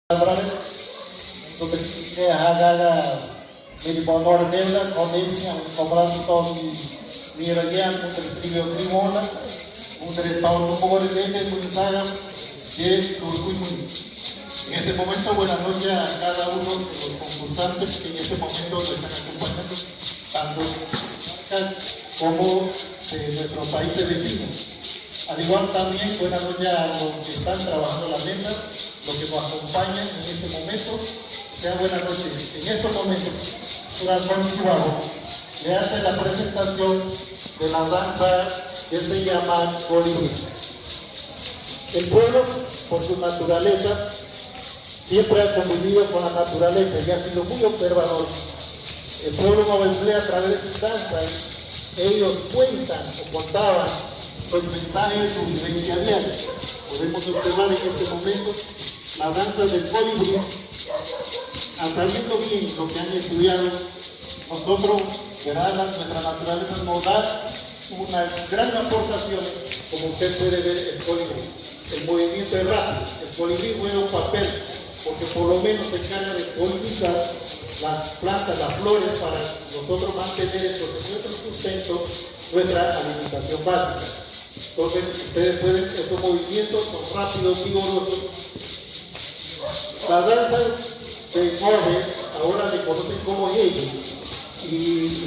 Jadi motor dela kondisi yang kobran tahun miragian untuk trivio krimona untuk tahun kembali dele untuk saya jadi turun. En ese momento buenas noches a cada uno de los concursantes que en ese momento nos están acompañando tanto como de nuestros países vecinos. Al igual también buenas noches a los que están trabajando la mesa, los que nos acompañan en este momento. Sea buenas noches. En estos momentos, Corazón Chihuahua le hace la presentación de la danza que se llama colibrí. El pueblo, por su naturaleza, siempre ha convivido con la naturaleza y ha sido muy observador. El pueblo novense a través de sus danzas, ellos cuentan o contaban los mensajes de su vivencia diaria. Podemos observar en este momento la danza del colibrí. Sabiendo bien lo que han estudiado, nosotros, nuestra naturaleza nos da una gran aportación, como usted puede ver el colibrí. El movimiento es rápido, el colibrí juega un papel, porque por lo menos se encarga de polinizar las plantas, las flores, para nosotros mantener nuestro sustento, nuestra alimentación básica. Entonces, ustedes pueden, estos movimientos son rápidos, vigorosos. La danza se mueve, ahora le conocen como ellos, y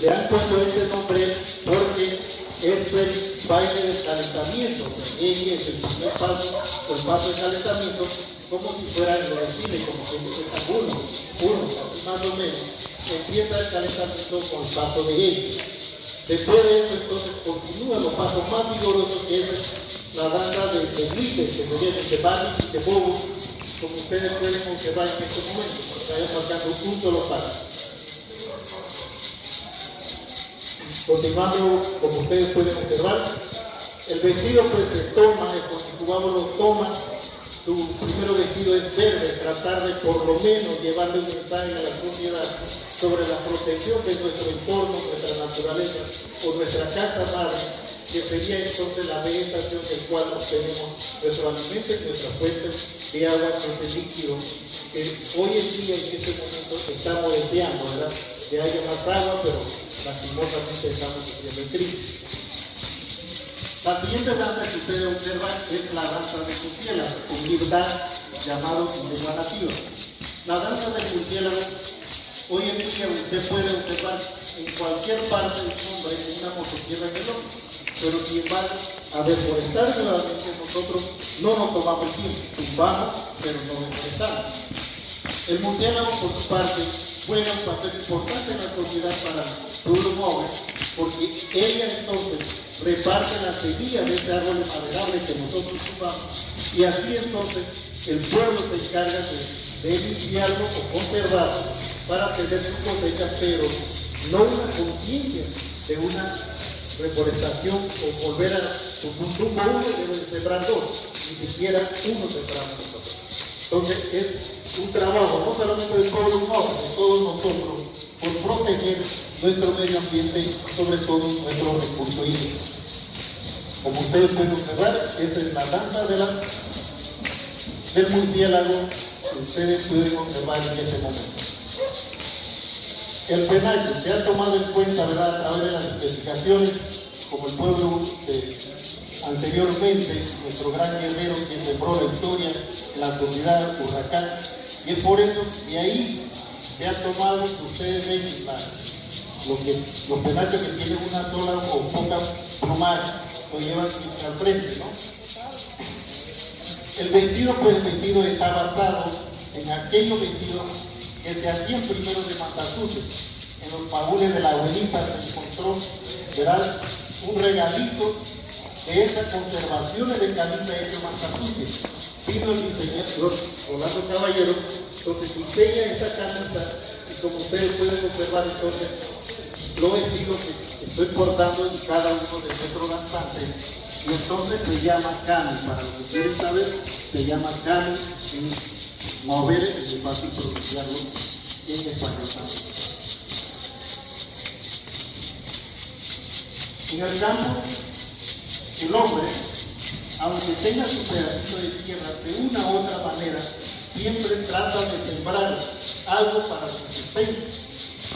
le han puesto este nombre porque es el baile de calentamiento. Ella es el primer paso, el paso de calentamiento, como si fuera en el desfile, como que empieza uno, más o menos. Empieza el calentamiento con el paso de ellos. Después de eso, entonces, continúan los pasos más vigorosos, que es la danza de líder, que se viene de baile y de bobo, como ustedes pueden observar en estos momentos. Vayan marcando un solo paso. Continuando, como ustedes pueden observar, el vestido pues se toma, el concubado lo toma, su primero vestido es verde, tratar de por lo menos llevarle un mensaje a la sociedad sobre la protección de nuestro entorno, nuestra naturaleza o nuestra casa madre, que sería entonces la vegetación del cual obtenemos nuestro alimento y nuestra fuente de agua, que es el líquido, que hoy en día en este momento estamos deseando, ¿verdad?, que haya más agua, pero lastimosamente estamos sufriendo crisis. La siguiente danza que ustedes observan es la danza de murciélago, comunidad llamado en lengua nativa. La danza del murciélago, hoy en día usted puede observar en cualquier parte del mundo en una motosierra que no, pero sin embargo, a deforestar nuevamente nosotros no nos tomamos el tiempo, tumbamos, pero no deforestamos. El murciélago, por su parte, juega un papel importante en la sociedad para promover, porque ella entonces reparte las semillas de ese árbol maderable que nosotros tumbamos, y así entonces el pueblo se encarga de limpiarlo o conservarlo para tener su cosecha, pero no una conciencia de una reforestación o volver a un tumbo uno debe sembrar dos, ni siquiera uno sembramos nosotros. Entonces es un trabajo no solamente del pueblo, de todos nosotros, por proteger nuestro medio ambiente, sobre todo nuestro recurso hídrico. Como ustedes pueden observar, esta es la danza del murciélago que ustedes pueden observar en este momento. El penacho se ha tomado en cuenta, ¿verdad?, a través de las investigaciones, como el pueblo anteriormente, nuestro gran guerrero que sembró la historia, la sociedad, Huracán, y es por eso de ahí se ha tomado, ustedes ven, los penachos que tienen una sola o poca plumaje, lo llevan al frente, ¿no? El vestido, pues el vestido está basado en aquellos vestidos que se hacían primero de Massachusetts. En los baúles de la abuelita se encontró, ¿verdad?, un regalito de esas conservaciones de camisa hecho en Massachusetts. Vino el diseñador Rolando Caballero, entonces diseña esta camisa, y como ustedes pueden observar, entonces los vestidos que estoy portando en cada uno de nuestros danzantes, y entonces se llama cami. Para los que quieren saber, se llama cami y mover es fácil pronunciarlo en español también. En el campo, el hombre, aunque tenga su pedacito de tierra, de una u otra manera siempre trata de sembrar algo para su sustento,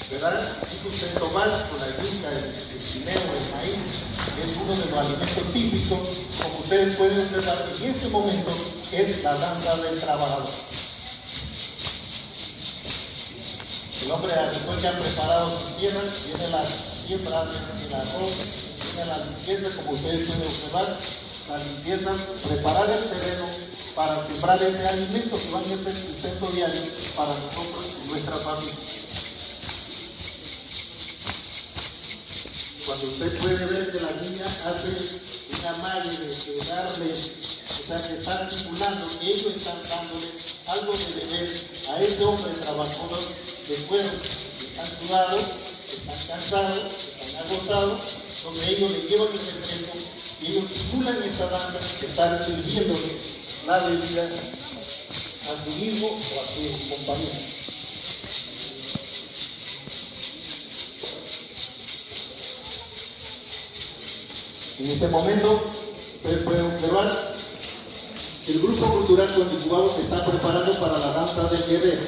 ¿verdad? Un sustento básico, la yuca, el guineo, el maíz, que es uno de los alimentos típicos, como ustedes pueden observar, en este momento es la danza del trabajador. El hombre agricultor que ha preparado su tierra, viene la siembra, viene el arroz, viene la limpieza, como ustedes pueden observar, la limpieza, preparar el terreno para sembrar ese alimento que va a ser el sustento diario para nosotros y nuestra familia. Cuando usted puede ver que la niña hace una malla de darle, o sea, que está articulando, que ellos están dándole algo de beber a ese hombre trabajador de fuego, que están sudados, que están cansados, que están agotados, donde ellos le llevan el refresco y ellos simulan esta danza que están sirviéndole la bebida a su hijo o a su compañero. En este momento, ustedes pueden observar, el grupo cultural Cuanticubabo se está preparando para la danza del guerrero.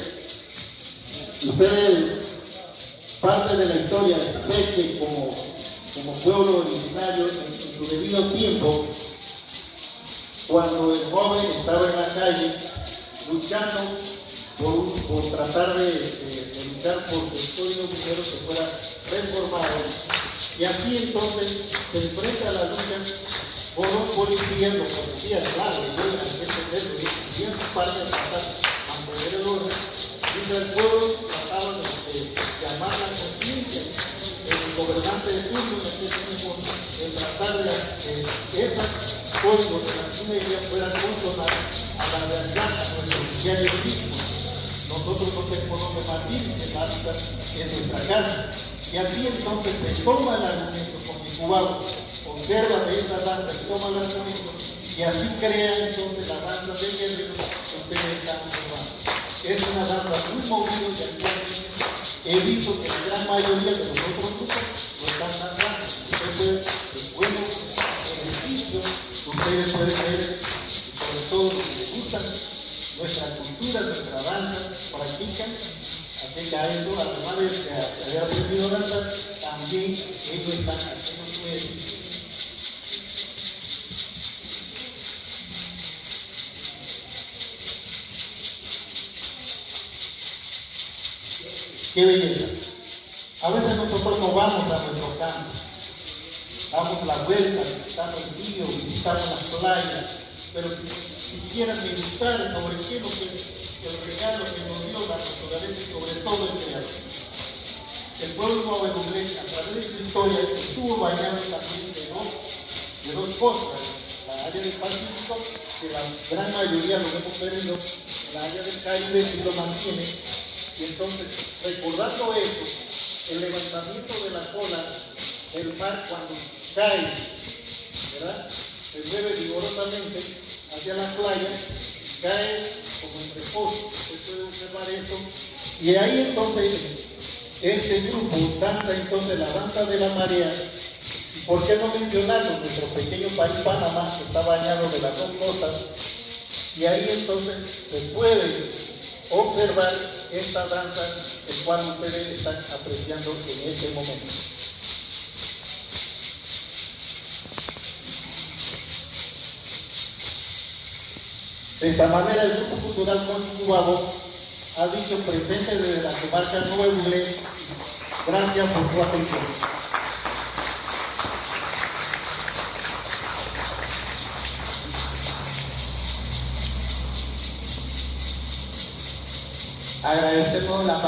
Ustedes, parte de la historia, sé que como pueblo originario, en su debido tiempo, cuando el joven estaba en la calle luchando por tratar de luchar por que el código minero se fuera reformado, y así entonces se enfrenta a la lucha por los policías, claro, ellos eran gente de y en su parte para mantener el orden, mientras el pueblo trataba de llamar la conciencia, el gobernante de turno en aquel tiempo, de tratar de que esas códigos de la minería fueran consonar a la realidad, a nuestro diario mismo. Nosotros no tenemos donde partir, que la vida es nuestra casa. Y así entonces se toma el argumento Cuanticubabo, observa de esta danza y toma el argumento, y así crea entonces la danza de guerrero que ustedes están observando. Es una danza muy movida y actualmente he visto que la gran mayoría de los otros grupos lo están danzando. Entonces, es bueno ejercicio, ustedes pueden ver, y sobre todo si les gusta nuestra cultura, nuestra danza, practican. Así que a eso, además de haber aprendido a danzar, también ellos están haciendo su ejercicio. Qué belleza. A veces nosotros nos vamos a nuestros campos, damos la vuelta, visitamos el río, visitamos las playas, pero si quisieran meditar sobre qué es lo que el regalo que nos dio la naturaleza y sobre todo el creador. El pueblo nuevo-ecuatoriano, a través de su historia, estuvo bañado también de dos cosas. La área del Pacífico, que la gran mayoría lo hemos perdido, la área del Caribe sí lo mantiene. Y entonces, recordando eso, el levantamiento de la cola del mar cuando cae, ¿verdad? Se mueve vigorosamente hacia la playa, cae como en reposo. Usted puede observar eso. Y ahí entonces, este grupo danza entonces la danza de la marea. ¿Y por qué no mencionarlo? Nuestro pequeño país Panamá, que está bañado de las dos costas. Y ahí entonces se puede observar esta danza, el cual ustedes están apreciando en este momento. De esta manera, el Grupo Cultural Cuanticubabo ha dicho presente desde la comarca Nuevo León. Gracias por su atención. Agradecemos la